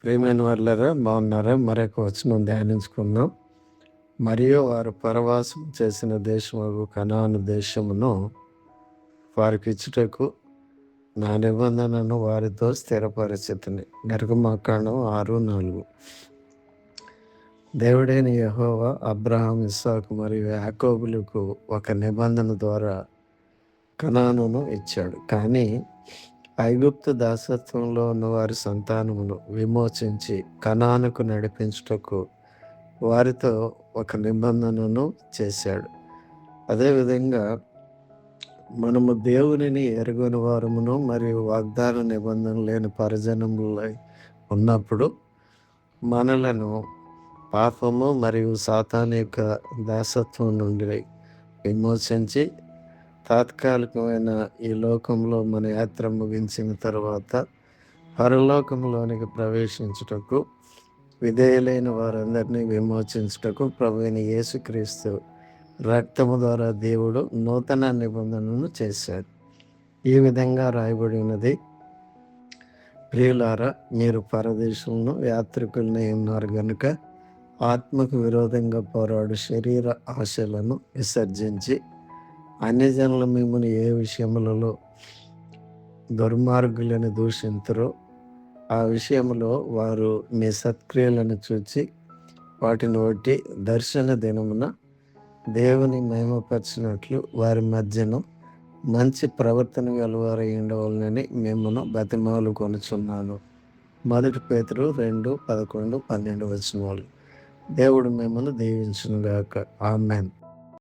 ప్రియమైన వాళ్ళారా, బాగున్నారా? మరొక వచనం ధ్యానించుకుందాం. మరియు వారు పరవాసం చేసిన దేశము కనాను దేశమును వారికిచ్చుటకు నా నిబంధనను వారితో స్థిరపరిచితిని. నిర్గమకాండం 6:4. దేవుడైన యెహోవా అబ్రహాం, ఇస్సాకు మరియు యాకోబులకు ఒక నిబంధన ద్వారా కనానును ఇచ్చాడు. కానీ ఐగుప్తు దాసత్వంలో ఉన్న వారి సంతానమును విమోచించి కనానుకు నడిపించుటకు వారితో ఒక నిబంధనను చేశాడు. అదేవిధంగా మనము దేవునిని ఎరుగని వారమును మరియు వాగ్దాన నిబంధన లేని పరిజనములై ఉన్నప్పుడు మనలను పాపము మరియు సాతాను యొక్క దాసత్వం నుండి విమోచించి తాత్కాలికమైన ఈ లోకంలో మన యాత్ర ముగించిన తర్వాత పరలోకంలోనికి ప్రవేశించుటకు విధేయులైన వారందరినీ విమోచించుటకు ప్రభువైన యేసుక్రీస్తు రక్తము ద్వారా దేవుడు నూతన నిబంధనను చేశాడు. ఈ విధంగా రాయబడి ఉన్నది, ప్రియులారా, మీరు పరదేశులను యాత్రికులనే ఉన్నారు గనుక ఆత్మకు విరోధంగా పోరాడు శరీర ఆశలను విసర్జించి అన్యజనులు మిమ్మల్ని ఏ విషయములలో దుర్మార్గులను దూషింతురో ఆ విషయంలో వారు మీ సత్క్రియలను చూచి వాటిని బట్టి దర్శన దినమున దేవుని మహిమపరిచినట్లు వారి మధ్యను మంచి ప్రవర్తన గలవారై ఉండవాలని మిమ్మను బతిమాలు కొనుచున్నాను. 1 పేతురు 2:11-12 వచనాలు. దేవుడు మిమ్మల్ని దీవించునుగాక. ఆమేన్.